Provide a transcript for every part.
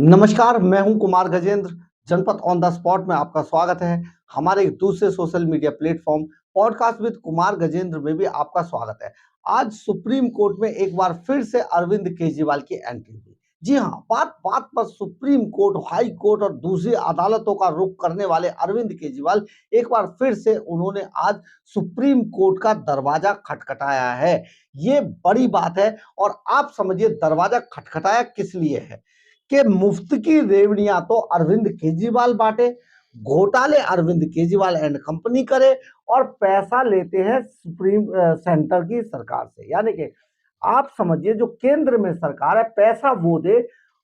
नमस्कार, मैं हूं कुमार गजेंद्र। जनपद ऑन द स्पॉट में आपका स्वागत है। हमारे एक दूसरे social media platform podcast with Kumar Gajendra में भी आपका स्वागत है। आज सुप्रीम कोर्ट में एक बार फिर से अरविंद केजरीवाल की एंट्री हुई। जी हाँ, बात बात पर सुप्रीम कोर्ट, हाई कोर्ट और दूसरी अदालतों का रुख करने वाले अरविंद केजरीवाल एक बार फिर से उन्होंने आज सुप्रीम कोर्ट का दरवाजा खटखटाया है। ये बड़ी बात है और आप समझिए दरवाजा खटखटाया किस लिए है कि मुफ्त की रेवड़ियां तो अरविंद केजरीवाल बांटे, घोटाले अरविंद केजरीवाल एंड कंपनी करे और पैसा लेते हैं सुप्रीम सेंटर की सरकार से। यानी कि आप समझिए जो केंद्र में सरकार है पैसा वो दे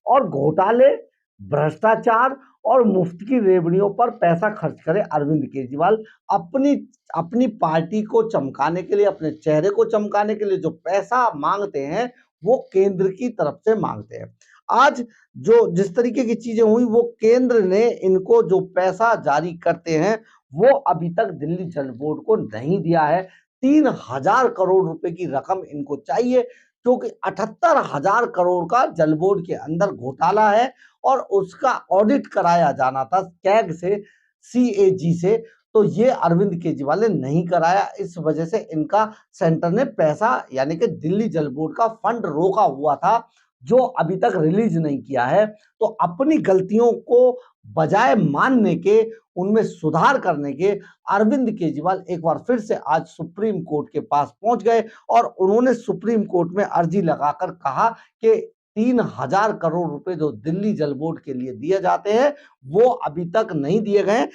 और घोटाले, भ्रष्टाचार और मुफ्त की रेवड़ियों पर पैसा खर्च करे अरविंद केजरीवाल। अपनी अपनी पार्टी को चमकाने के लिए, अपने चेहरे को चमकाने के लिए जो पैसा मांगते हैं वो केंद्र की तरफ से मांगते हैं। आज जो जिस तरीके की चीजें हुई वो केंद्र ने इनको जो पैसा जारी करते हैं वो अभी तक दिल्ली जल बोर्ड को नहीं दिया है। 3,000 करोड़ रुपए की रकम इनको चाहिए क्योंकि 78,000 करोड़ का जल बोर्ड के अंदर घोटाला है और उसका ऑडिट कराया जाना था कैग से, सीएजी से। तो ये अरविंद केजरीवाल ने नहीं कराया, इस वजह से इनका सेंटर ने पैसा यानी कि दिल्ली जल बोर्ड का फंड रोका हुआ था जो अभी तक रिलीज नहीं किया है। तो अपनी गलतियों को बजाय मानने के, उनमें सुधार करने के, अरविंद केजरीवाल एक बार फिर से आज सुप्रीम कोर्ट के पास पहुंच गए और उन्होंने सुप्रीम कोर्ट में अर्जी लगाकर कहा कि 3,000 करोड़ रुपए जो दिल्ली जल बोर्ड के लिए दिए जाते हैं वो अभी तक नहीं दिए गए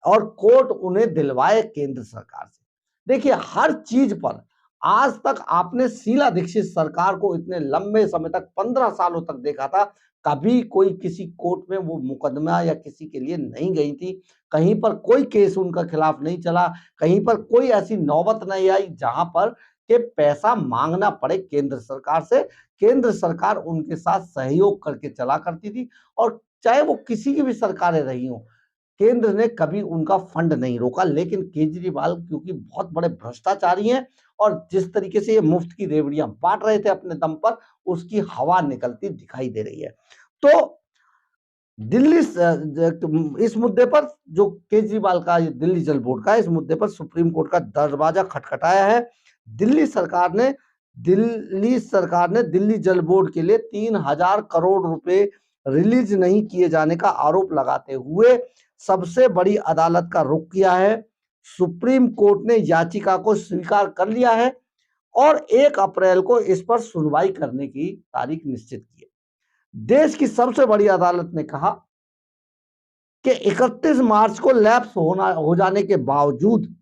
और कोर्ट उन्हें दिलवाए केंद्र सरकार से। देखिए, हर चीज पर आज तक आपने शीला दीक्षित सरकार को इतने लंबे समय तक 15 सालों तक देखा था, कभी कोई किसी कोर्ट में वो मुकदमा या किसी के लिए नहीं गई थी, कहीं पर कोई केस उनका खिलाफ नहीं चला, कहीं पर कोई ऐसी नौबत नहीं आई जहां पर के पैसा मांगना पड़े केंद्र सरकार से। केंद्र सरकार उनके साथ सहयोग करके चला करती थी और चाहे वो किसी की भी सरकारें रही हों, केंद्र ने कभी उनका फंड नहीं रोका। लेकिन केजरीवाल क्योंकि बहुत बड़े भ्रष्टाचारी हैं और जिस तरीके से ये मुफ्त की रेवड़ियां बांट रहे थे अपने दम पर, उसकी हवा निकलती दिखाई दे रही है। तो दिल्ली इस मुद्दे पर जो केजरीवाल का दिल्ली जल बोर्ड का इस मुद्दे पर सुप्रीम कोर्ट का दरवाजा खटखटाया है। दिल्ली सरकार ने दिल्ली जल बोर्ड के लिए 3,000 करोड़ रुपए रिलीज नहीं किए जाने का आरोप लगाते हुए सबसे बड़ी अदालत का रुख किया है। सुप्रीम कोर्ट ने याचिका को स्वीकार कर लिया है और 1 अप्रैल को इस पर सुनवाई करने की तारीख निश्चित की है। देश की सबसे बड़ी अदालत ने कहा कि 31 मार्च को लैप्स हो जाने के बावजूद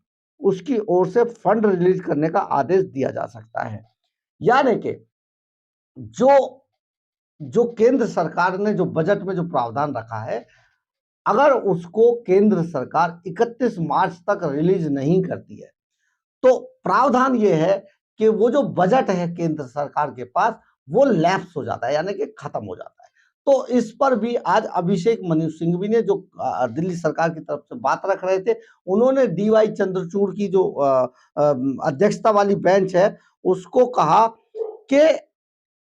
उसकी ओर से फंड रिलीज करने का आदेश दिया जा सकता है। यानी कि जो जो केंद्र सरकार ने जो बजट में जो प्रावधान रखा है, अगर उसको केंद्र सरकार 31 मार्च तक रिलीज नहीं करती है तो प्रावधान ये है कि वो जो बजट है केंद्र सरकार के पास वो लैप्स हो जाता है, यानी कि खत्म हो जाता है। तो इस पर भी आज अभिषेक मनु सिंघवी ने जो दिल्ली सरकार की तरफ से बात रख रहे थे, उन्होंने डीवाई चंद्रचूड़ की जो अध्यक्षता वाली बेंच है उसको कहा कि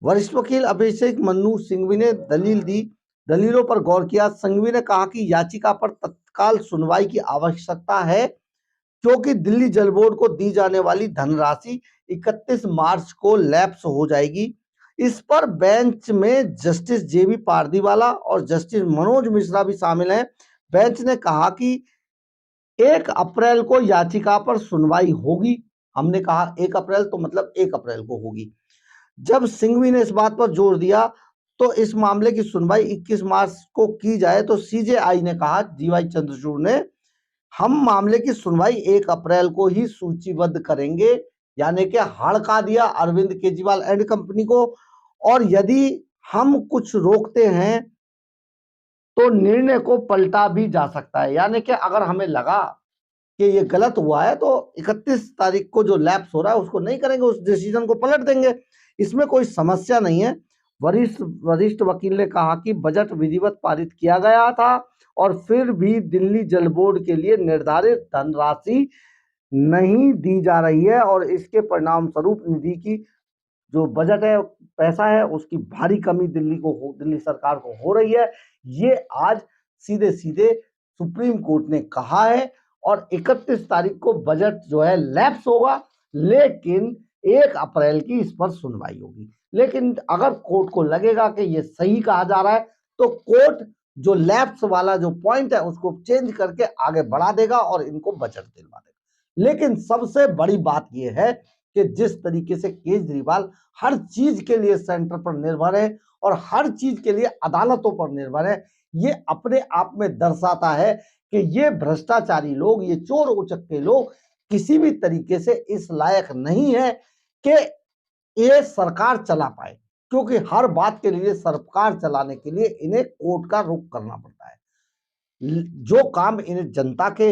वरिष्ठ वकील अभिषेक मनु सिंघवी ने दलील दी, दलीलों पर गौर किया। सिंघवी ने कहा कि याचिका पर तत्काल सुनवाई की आवश्यकता है क्योंकि दिल्ली जल बोर्ड को दी जाने वाली धनराशि 31 मार्च को लैप्स हो जाएगी। इस पर बेंच में जस्टिस जेबी पारदीवाला और जस्टिस मनोज मिश्रा भी शामिल हैं। बेंच ने कहा कि 1 अप्रैल को याचिका पर सुनवाई होगी। हमने कहा 1 अप्रैल तो मतलब 1 अप्रैल को होगी। जब सिंघवी ने इस बात पर जोर दिया तो इस मामले की सुनवाई 21 मार्च को की जाए तो सीजेआई ने कहा, डीवाई चंद्रचूड़ ने, हम मामले की सुनवाई 1 अप्रैल को ही सूचीबद्ध करेंगे। यानी कि हड़का दिया अरविंद केजरीवाल एंड कंपनी को। और यदि हम कुछ रोकते हैं तो निर्णय को पलटा भी जा सकता है। यानी कि अगर हमें लगा कि ये गलत हुआ है तो 31 तारीख को जो लैप्स हो रहा है उसको नहीं करेंगे, उस डिसीजन को पलट देंगे, इसमें कोई समस्या नहीं है। वरिष्ठ वकील ने कहा कि बजट विधिवत पारित किया गया था और फिर भी दिल्ली जल बोर्ड के लिए निर्धारित धनराशि नहीं दी जा रही है और इसके परिणाम स्वरूप निधि की जो बजट है पैसा है उसकी भारी कमी दिल्ली सरकार को हो रही है। ये आज सीधे सीधे सुप्रीम कोर्ट ने कहा है और 31 तारीख को बजट जो है लैप्स होगा, लेकिन 1 अप्रैल की इस पर सुनवाई होगी। लेकिन अगर कोर्ट को लगेगा कि ये सही कहा जा रहा है तो कोर्ट जो लैप्स वाला जो पॉइंट है उसको चेंज करके आगे बढ़ा देगा और इनको बजट दिलवा देगा। लेकिन सबसे बड़ी बात यह है कि जिस तरीके से केजरीवाल हर चीज के लिए सेंटर पर निर्भर है और हर चीज के लिए अदालतों पर निर्भर है, ये अपने आप में दर्शाता है कि ये भ्रष्टाचारी लोग, ये चोर उचक्के लोग किसी भी तरीके से इस लायक नहीं है कि ये सरकार चला पाए, क्योंकि हर बात के लिए सरकार चलाने के लिए इन्हें कोर्ट का रुख करना पड़ता है। जो काम इन्हें जनता के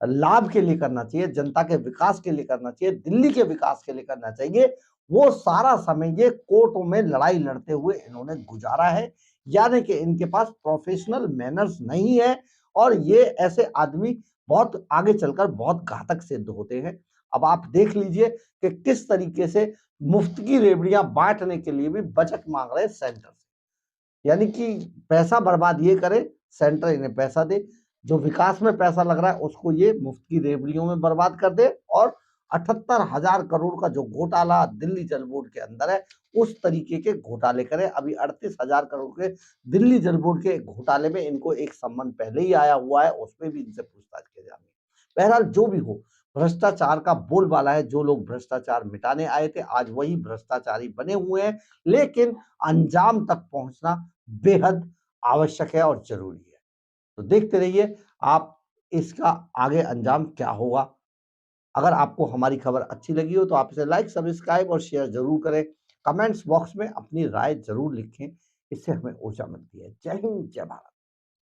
लाभ के लिए करना चाहिए, जनता के विकास के लिए करना चाहिए, दिल्ली के विकास के लिए करना चाहिए, वो सारा समय ये कोर्टों में लड़ाई लड़ते हुए इन्होंने गुजारा है। यानी कि इनके पास प्रोफेशनल मैनर्स नहीं है और ये ऐसे आदमी बहुत आगे चलकर बहुत घातक सिद्ध होते हैं। अब आप देख लीजिए कि किस तरीके से मुफ्त की रेवड़ियां बांटने के लिए भी बजट मांग रहे हैं सेंटर से। यानी कि पैसा बर्बाद ये करे, सेंटर इन्हें पैसा दे, जो विकास में पैसा लग रहा है उसको ये मुफ्त की रेवड़ियों में बर्बाद कर दे और 78,000 करोड़ का जो घोटाला दिल्ली जल बोर्ड के अंदर है उस तरीके के घोटाले करे। अभी 38,000 करोड़ के दिल्ली जल बोर्ड के घोटाले में इनको एक सम्मन पहले ही आया हुआ है, उसमें भी इनसे पूछताछ की जानी है। बहरहाल जो भी हो, भ्रष्टाचार का बोलबाला है। जो लोग भ्रष्टाचार मिटाने आए थे आज वही भ्रष्टाचारी बने हुए हैं, लेकिन अंजाम तक पहुंचना बेहद आवश्यक है और जरूरी है। तो देखते रहिए आप इसका आगे अंजाम क्या होगा। अगर आपको हमारी खबर अच्छी लगी हो तो आप इसे लाइक, सब्सक्राइब और शेयर जरूर करें। कमेंट्स बॉक्स में अपनी राय जरूर लिखें, इससे हमें ऊर्जा मिलती है। जय हिंद, जय भारत।